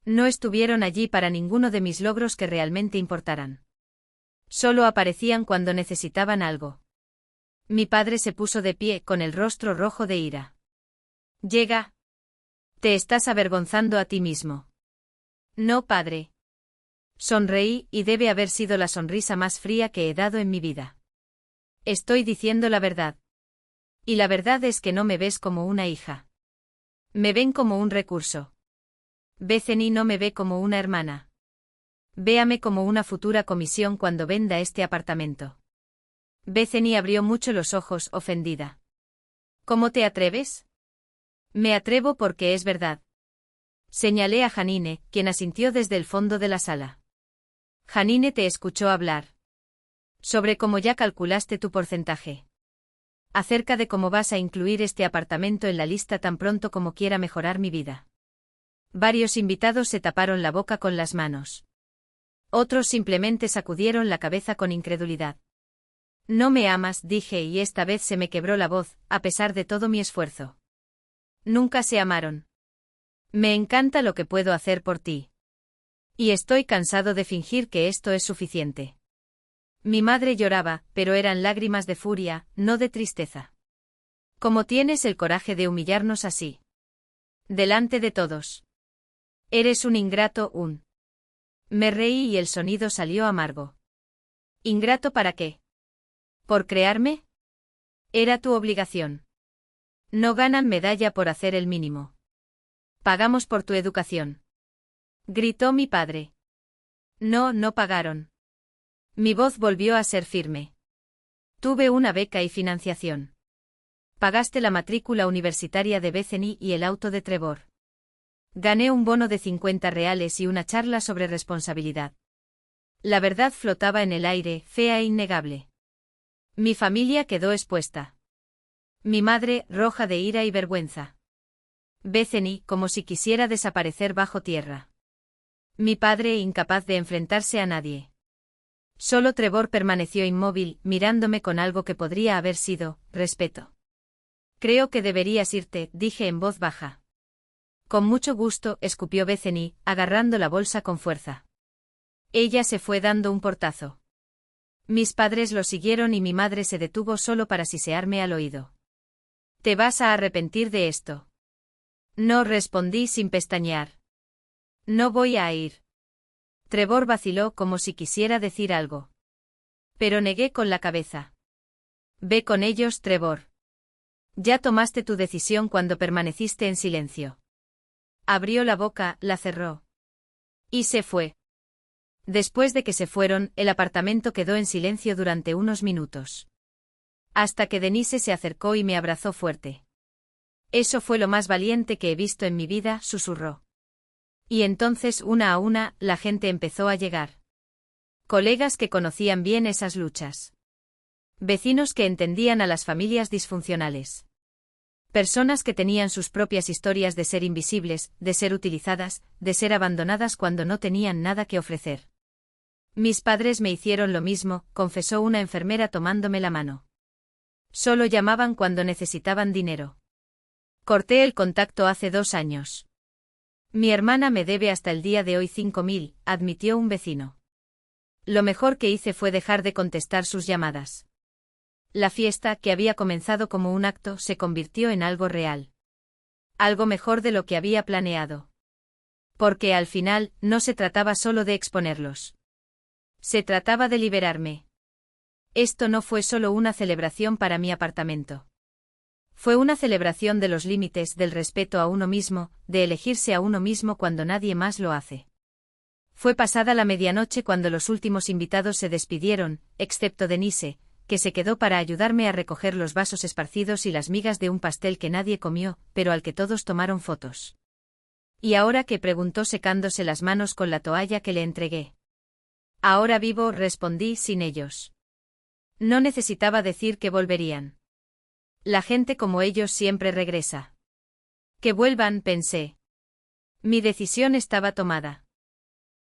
A: No estuvieron allí para ninguno de mis logros que realmente importaran. Solo aparecían cuando necesitaban algo. Mi padre se puso de pie con el rostro rojo de ira. Llega. Te estás avergonzando a ti mismo. No, padre. Sonreí, y debe haber sido la sonrisa más fría que he dado en mi vida. Estoy diciendo la verdad. Y la verdad es que no me ves como una hija. Me ven como un recurso. Bethany no me ve como una hermana. Véame como una futura comisión cuando venda este apartamento. Bethany abrió mucho los ojos, ofendida. ¿Cómo te atreves? Me atrevo porque es verdad. Señalé a Janine, quien asintió desde el fondo de la sala. Janine te escuchó hablar. Sobre cómo ya calculaste tu porcentaje. Acerca de cómo vas a incluir este apartamento en la lista tan pronto como quiera mejorar mi vida. Varios invitados se taparon la boca con las manos. Otros simplemente sacudieron la cabeza con incredulidad. No me amas, dije, y esta vez se me quebró la voz, a pesar de todo mi esfuerzo. Nunca se amaron. Me encanta lo que puedo hacer por ti. Y estoy cansado de fingir que esto es suficiente. Mi madre lloraba, pero eran lágrimas de furia, no de tristeza. ¿Cómo tienes el coraje de humillarnos así? Delante de todos. Eres un ingrato, Me reí y el sonido salió amargo. ¿Ingrato para qué? ¿Por crearme? Era tu obligación. No ganan medalla por hacer el mínimo. Pagamos por tu educación. Gritó mi padre. No, no pagaron. Mi voz volvió a ser firme. Tuve una beca y financiación. Pagaste la matrícula universitaria de Bethany y el auto de Trevor. Gané un bono de 50 reales y una charla sobre responsabilidad. La verdad flotaba en el aire, fea e innegable. Mi familia quedó expuesta. Mi madre, roja de ira y vergüenza. Bethany, como si quisiera desaparecer bajo tierra. Mi padre, incapaz de enfrentarse a nadie. Solo Trevor permaneció inmóvil, mirándome con algo que podría haber sido respeto. Creo que deberías irte, dije en voz baja. Con mucho gusto, escupió Bethany, agarrando la bolsa con fuerza. Ella se fue dando un portazo. Mis padres lo siguieron y mi madre se detuvo solo para sisearme al oído. ¿Te vas a arrepentir de esto? No, respondí sin pestañear. No voy a ir. Trevor vaciló como si quisiera decir algo. Pero negué con la cabeza. Ve con ellos, Trevor. Ya tomaste tu decisión cuando permaneciste en silencio. Abrió la boca, la cerró. Y se fue. Después de que se fueron, el apartamento quedó en silencio durante unos minutos. Hasta que Denise se acercó y me abrazó fuerte. Eso fue lo más valiente que he visto en mi vida, susurró. Y entonces, una a una, la gente empezó a llegar. Colegas que conocían bien esas luchas. Vecinos que entendían a las familias disfuncionales. Personas que tenían sus propias historias de ser invisibles, de ser utilizadas, de ser abandonadas cuando no tenían nada que ofrecer. Mis padres me hicieron lo mismo, confesó una enfermera tomándome la mano. Solo llamaban cuando necesitaban dinero. Corté el contacto hace 2 años. Mi hermana me debe hasta el día de hoy 5.000, admitió un vecino. Lo mejor que hice fue dejar de contestar sus llamadas. La fiesta, que había comenzado como un acto, se convirtió en algo real. Algo mejor de lo que había planeado. Porque al final, no se trataba solo de exponerlos. Se trataba de liberarme. Esto no fue solo una celebración para mi apartamento. Fue una celebración de los límites, del respeto a uno mismo, de elegirse a uno mismo cuando nadie más lo hace. Fue pasada la medianoche cuando los últimos invitados se despidieron, excepto Denise, que se quedó para ayudarme a recoger los vasos esparcidos y las migas de un pastel que nadie comió, pero al que todos tomaron fotos. ¿Y ahora qué?, preguntó secándose las manos con la toalla que le entregué. Ahora vivo, respondí, sin ellos. No necesitaba decir que volverían. La gente como ellos siempre regresa. Que vuelvan, pensé. Mi decisión estaba tomada.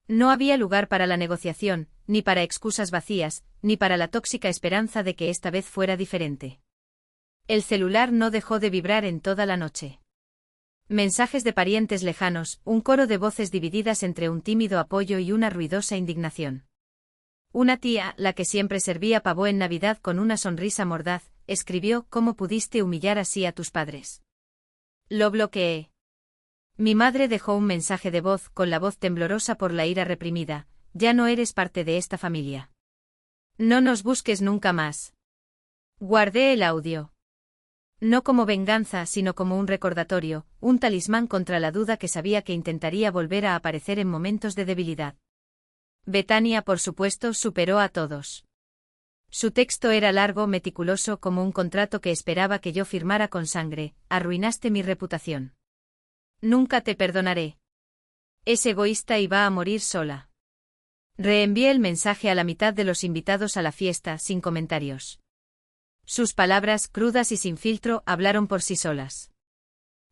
A: No había lugar para la negociación, ni para excusas vacías, ni para la tóxica esperanza de que esta vez fuera diferente. El celular no dejó de vibrar en toda la noche. Mensajes de parientes lejanos, un coro de voces divididas entre un tímido apoyo y una ruidosa indignación. Una tía, la que siempre servía pavó en Navidad con una sonrisa mordaz, escribió: ¿Cómo pudiste humillar así a tus padres? Lo bloqueé. Mi madre dejó un mensaje de voz, con la voz temblorosa por la ira reprimida: ya no eres parte de esta familia. No nos busques nunca más. Guardé el audio. No como venganza, sino como un recordatorio, un talismán contra la duda que sabía que intentaría volver a aparecer en momentos de debilidad. Betania, por supuesto, superó a todos. Su texto era largo, meticuloso, como un contrato que esperaba que yo firmara con sangre: arruinaste mi reputación. Nunca te perdonaré. Es egoísta y va a morir sola. Reenvié el mensaje a la mitad de los invitados a la fiesta, sin comentarios. Sus palabras, crudas y sin filtro, hablaron por sí solas.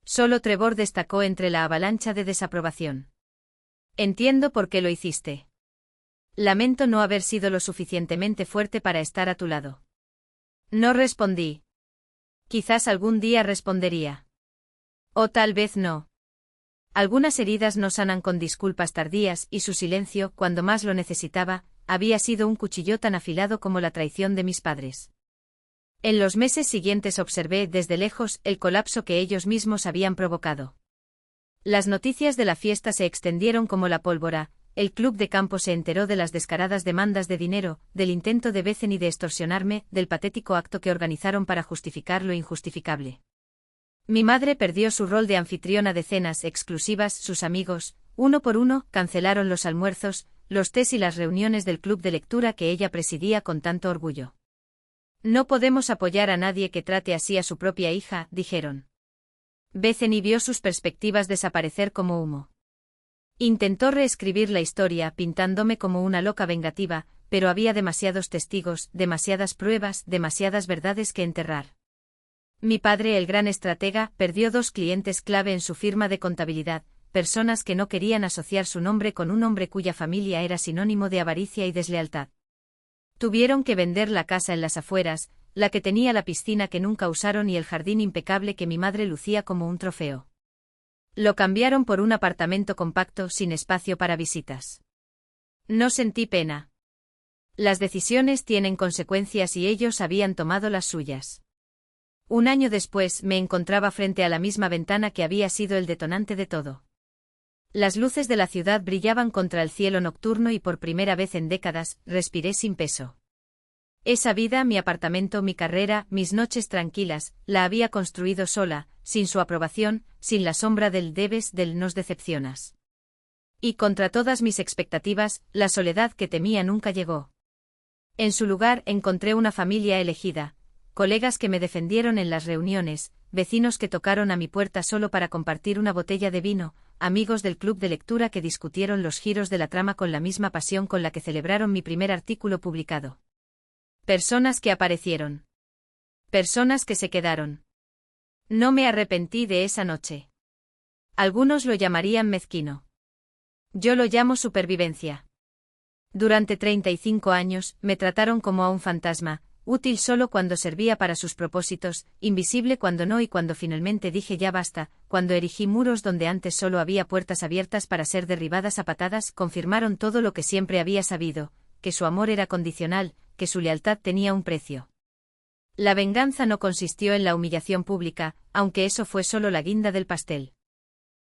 A: Solo Trevor destacó entre la avalancha de desaprobación. Entiendo por qué lo hiciste. Lamento no haber sido lo suficientemente fuerte para estar a tu lado. No respondí. Quizás algún día respondería. O tal vez no. Algunas heridas no sanan con disculpas tardías, y su silencio, cuando más lo necesitaba, había sido un cuchillo tan afilado como la traición de mis padres. En los meses siguientes observé desde lejos el colapso que ellos mismos habían provocado. Las noticias de la fiesta se extendieron como la pólvora. El club de campo se enteró de las descaradas demandas de dinero, del intento de Bethany de extorsionarme, del patético acto que organizaron para justificar lo injustificable. Mi madre perdió su rol de anfitriona de cenas exclusivas, sus amigos, uno por uno, cancelaron los almuerzos, los tés y las reuniones del club de lectura que ella presidía con tanto orgullo. No podemos apoyar a nadie que trate así a su propia hija, dijeron. Bethany vio sus perspectivas desaparecer como humo. Intentó reescribir la historia pintándome como una loca vengativa, pero había demasiados testigos, demasiadas pruebas, demasiadas verdades que enterrar. Mi padre, el gran estratega, perdió 2 clientes clave en su firma de contabilidad, personas que no querían asociar su nombre con un hombre cuya familia era sinónimo de avaricia y deslealtad. Tuvieron que vender la casa en las afueras, la que tenía la piscina que nunca usaron y el jardín impecable que mi madre lucía como un trofeo. Lo cambiaron por un apartamento compacto sin espacio para visitas. No sentí pena. Las decisiones tienen consecuencias y ellos habían tomado las suyas. Un año después me encontraba frente a la misma ventana que había sido el detonante de todo. Las luces de la ciudad brillaban contra el cielo nocturno y por primera vez en décadas respiré sin peso. Esa vida, mi apartamento, mi carrera, mis noches tranquilas, la había construido sola, sin su aprobación, sin la sombra del debes, del nos decepcionas. Y contra todas mis expectativas, la soledad que temía nunca llegó. En su lugar encontré una familia elegida, colegas que me defendieron en las reuniones, vecinos que tocaron a mi puerta solo para compartir una botella de vino, amigos del club de lectura que discutieron los giros de la trama con la misma pasión con la que celebraron mi primer artículo publicado. Personas que aparecieron. Personas que se quedaron. No me arrepentí de esa noche. Algunos lo llamarían mezquino. Yo lo llamo supervivencia. Durante 35 años, me trataron como a un fantasma, útil solo cuando servía para sus propósitos, invisible cuando no y cuando finalmente dije ya basta, cuando erigí muros donde antes solo había puertas abiertas para ser derribadas a patadas, confirmaron todo lo que siempre había sabido, que su amor era condicional, que su lealtad tenía un precio. La venganza no consistió en la humillación pública, aunque eso fue solo la guinda del pastel.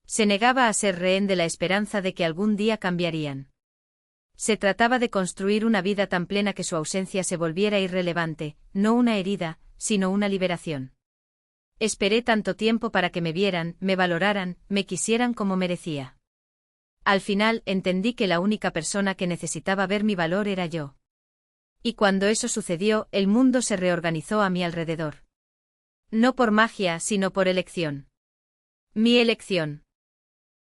A: Se negaba a ser rehén de la esperanza de que algún día cambiarían. Se trataba de construir una vida tan plena que su ausencia se volviera irrelevante, no una herida, sino una liberación. Esperé tanto tiempo para que me vieran, me valoraran, me quisieran como merecía. Al final entendí que la única persona que necesitaba ver mi valor era yo. Y cuando eso sucedió, el mundo se reorganizó a mi alrededor. No por magia, sino por elección. Mi elección.